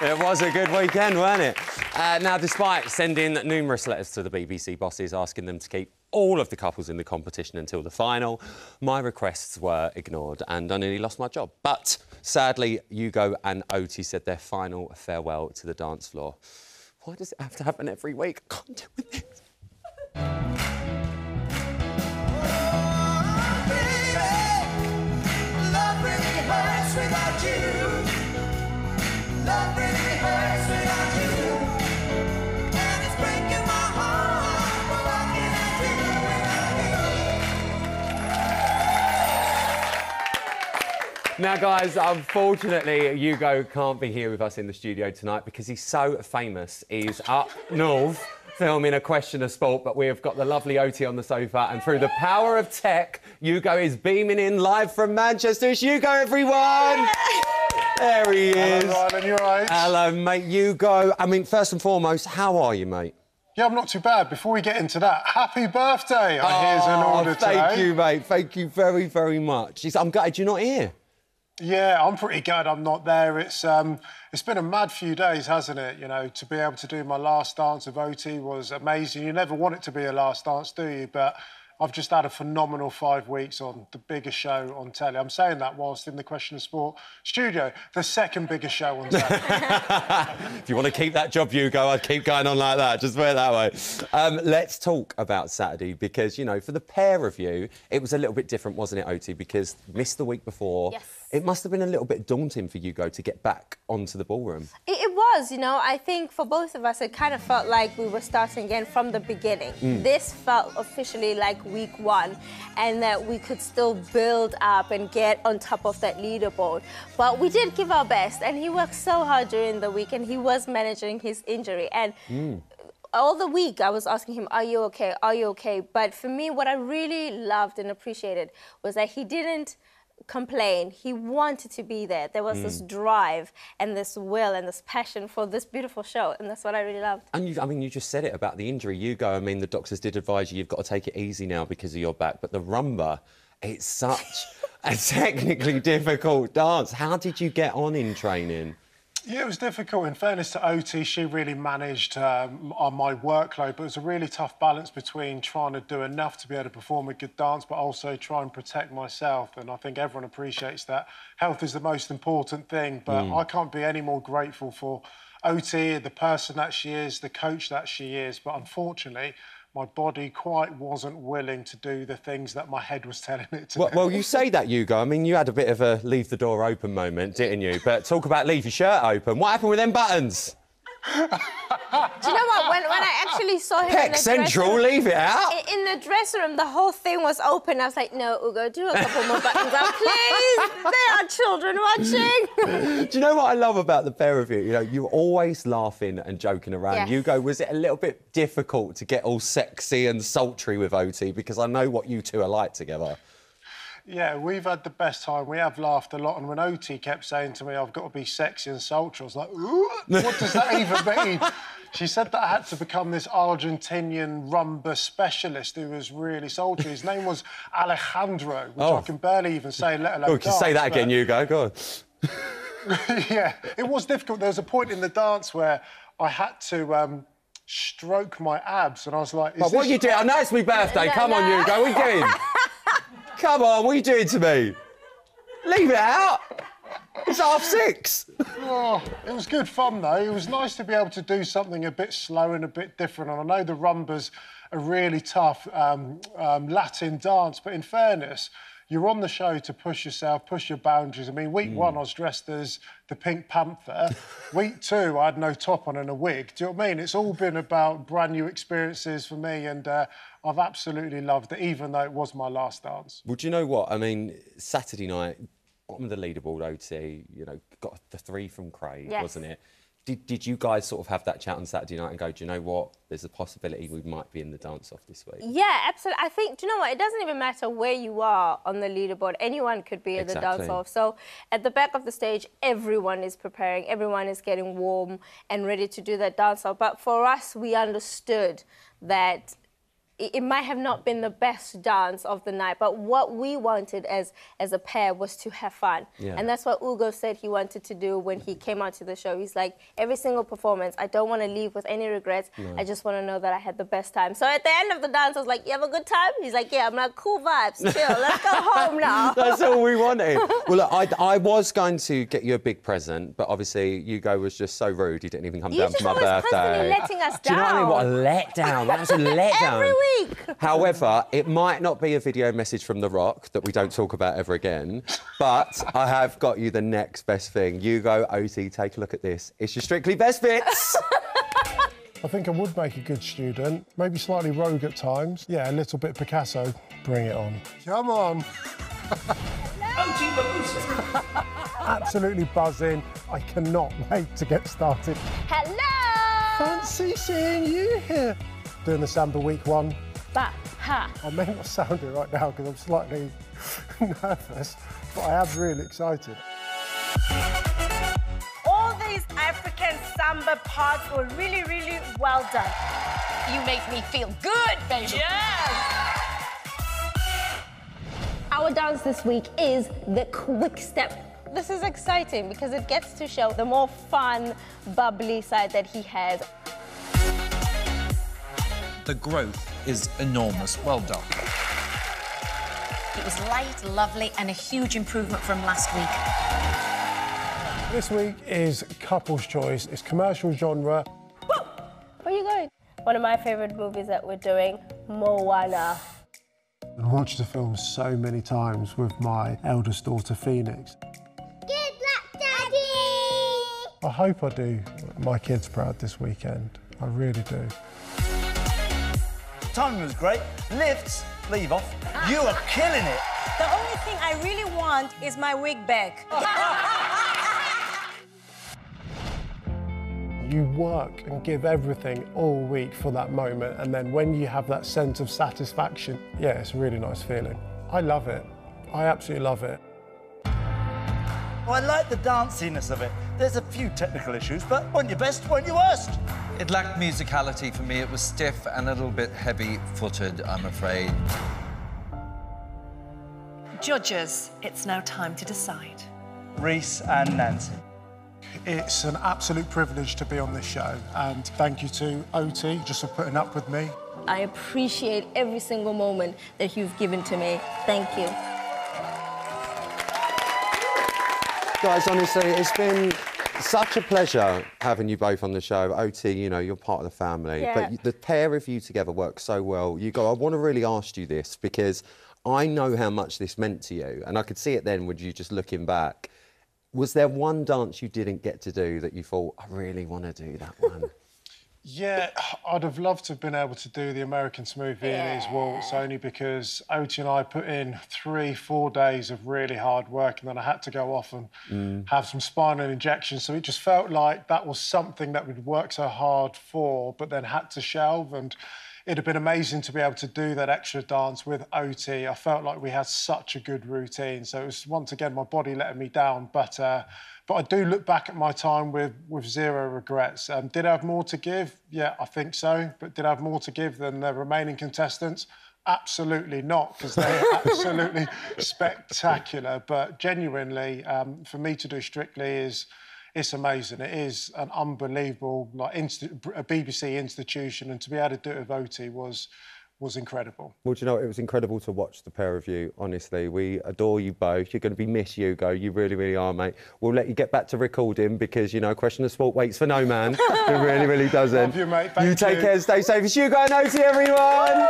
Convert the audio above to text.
It was a good weekend, wasn't it? Now, despite sending numerous letters to the BBC bosses asking them to keep all of the couples in the competition until the final, my requests were ignored and I nearly lost my job. But sadly, Ugo and Oti said their final farewell to the dance floor. Why does it have to happen every week? I can't deal with this. Love really hurts without you, and it's breaking my heart. But what can I do without you? Now, guys, unfortunately, Ugo can't be here with us in the studio tonight because he's so famous. He's up north filming A Question of Sport, but we have got the lovely Oti on the sofa, and through the power of tech, Ugo is beaming in live from Manchester. It's Ugo, everyone! There he is. Hello, Rylan, you all right? Hello, mate. Ugo. I mean, first and foremost, how are you, mate? Yeah, I'm not too bad. Before we get into that, happy birthday, I hear is in order today. Thank you, mate. Thank you very, very much. I'm gutted you're not here. Yeah, I'm pretty glad I'm not there. It's been a mad few days, hasn't it? You know, to be able to do my last dance of Oti was amazing. You never want it to be a last dance, do you? But I've just had a phenomenal 5 weeks on the biggest show on telly. I'm saying that whilst in the Question of Sport studio, the second biggest show on telly. If you want to keep that job, Ugo, I'd keep going on like that. Just put it that way. Let's talk about Saturday because, you know, for the pair of you, it was a little bit different, wasn't it, Oti? Because missed the week before. Yes. It must have been a little bit daunting for Ugo to get back onto the ballroom. It was, you know, I think for both of us, it kind of felt like we were starting again from the beginning. This felt officially like week one, and that we could still build up and get on top of that leaderboard. But we did give our best, and he worked so hard during the week, and he was managing his injury. And all the week, I was asking him, are you okay? Are you okay? But for me, what I really loved and appreciated was that he didn't complain. He wanted to be there. There was this drive and this will and this passion for this beautiful show, and that's what I really loved. And you just said it about the injury, Ugo. I mean, the doctors did advise you've got to take it easy now because of your back, but the rumba, it's such a technically difficult dance. How did you get on in training? Yeah, it was difficult. In fairness to Oti, she really managed on my workload, but it was a really tough balance between trying to do enough to be able to perform a good dance, but also try and protect myself. And I think everyone appreciates that. Health is the most important thing, but I can't be any more grateful for Oti, the person that she is, the coach that she is. But unfortunately, my body quite wasn't willing to do the things that my head was telling it to do. Well, you say that, Ugo. I mean, you had a bit of a leave the door open moment, didn't you? But talk about leave your shirt open. What happened with them buttons? Do you know what? When I actually saw him Peck in the Central, dressing room, leave it out. in the dressing room, the whole thing was open. I was like, no, Ugo, do a couple more buttons up, please. There are children watching. Do you know what I love about the pair of you? You know, you're always laughing and joking around. Yes. Ugo, was it a little bit difficult to get all sexy and sultry with Oti? Because I know what you two are like together. Yeah, we've had the best time. We have laughed a lot. And when Oti kept saying to me, I've got to be sexy and sultry, I was like, ooh, what does that even mean? She said that I had to become this Argentinian rumba specialist who was really sultry. His name was Alejandro, which I can barely even say, let alone Can you say that again, Ugo? Go on. Yeah, it was difficult. There was a point in the dance where I had to stroke my abs, and I was like, What are you doing? I know it's my birthday. Come on, Ugo. What are you doing? Come on, what are you doing to me? Leave it out. It's 6:30. Oh, it was good fun, though. It was nice to be able to do something a bit slow and a bit different. And I know the rumbas are really tough Latin dance, but in fairness, you're on the show to push yourself, push your boundaries. I mean, week one, I was dressed as the Pink Panther. Week two, I had no top on and a wig. Do you know what I mean? It's all been about brand new experiences for me, and I've absolutely loved it, even though it was my last dance. Well, do you know what? I mean, Saturday night, bottom of the leaderboard, Oti, you know, got the 3 from Craig, wasn't it? Did you guys sort of have that chat on Saturday night and go, do you know what? There's a possibility we might be in the dance-off this week. Yeah, absolutely. I think, do you know what? It doesn't even matter where you are on the leaderboard. Anyone could be in the dance-off. So at the back of the stage, everyone is preparing. Everyone is getting warm and ready to do that dance-off. But for us, we understood that it might have not been the best dance of the night, but what we wanted as a pair was to have fun. Yeah. And that's what Ugo said he wanted to do when he came out to the show. He's like, every single performance, I don't want to leave with any regrets. No. I just want to know that I had the best time. So at the end of the dance, I was like, you have a good time? He's like, yeah. I'm like, cool vibes, chill, let's go home now. That's all we wanted. Well, look, I was going to get you a big present, but obviously Ugo was just so rude. He didn't even come down for my birthday. You just always constantly letting us down. Do you know what I mean? What a letdown. That was a letdown. Every week. However, it might not be a video message from The Rock that we don't talk about ever again, but I have got you the next best thing. Ugo, Oti, take a look at this. It's your Strictly Best Bits. I think I would make a good student, maybe slightly rogue at times. Yeah, a little bit Picasso. Bring it on. Come on. Absolutely buzzing. I cannot wait to get started. Hello. Fancy seeing you here. Doing the Samba week 1. Ba, ha. I may not sound it right now because I'm slightly nervous, but I am really excited. All these African samba parts were really, really well done. You make me feel good, baby. Yes! Our dance this week is the quick step. This is exciting because it gets to show the more fun, bubbly side that he has. The growth is enormous. Well done. It was light, lovely, and a huge improvement from last week. This week is couple's choice. It's commercial genre. Where are you going? One of my favourite movies that we're doing, Moana. I've watched the film so many times with my eldest daughter, Phoenix. Good luck, Daddy! I hope I do my kids proud this weekend. I really do. Timing was great. Lifts, leave off. You are killing it. The only thing I really want is my wig back. You work and give everything all week for that moment, and then when you have that sense of satisfaction, yeah, it's a really nice feeling. I love it. I absolutely love it. I like the danciness of it. There's a few technical issues, but want your best, want your worst. It lacked musicality for me. It was stiff and a little bit heavy-footed, I'm afraid. Judges, it's now time to decide. Reese and Nancy. It's an absolute privilege to be on this show, and thank you to Oti just for putting up with me. I appreciate every single moment that you've given to me. Thank you. Guys, honestly, it's been such a pleasure having you both on the show. Oti, you know, you're part of the family. Yeah. But the pair of you together work so well. Ugo, I want to really ask you this because I know how much this meant to you, and I could see it then when you just looking back. Was there one dance you didn't get to do that you thought, I really want to do that one? Yeah, I'd have loved to have been able to do the American Smooth Viennese waltz, only because Oti and I put in 3-4 days of really hard work, and then I had to go off and have some spinal injections. So it just felt like that was something that we'd worked so hard for, but then had to shelve. And it'd have been amazing to be able to do that extra dance with Oti. I felt like we had such a good routine. So it was, once again, my body letting me down. But I do look back at my time with zero regrets. Did I have more to give? Yeah, I think so. But did I have more to give than the remaining contestants? Absolutely not, because they're absolutely spectacular. But genuinely, for me to do Strictly it's amazing. It is an unbelievable, like, a BBC institution, and to be able to do it with Oti was incredible. Well, do you know, it was incredible to watch the pair of you, honestly. We adore you both. You're going to be missed, Ugo. You really, really are, mate. We'll let you get back to recording because, you know, Question of Sport waits for no man. It really, really doesn't. Love you, mate. Thank you. You take care, stay safe. It's Ugo and Oti, everyone!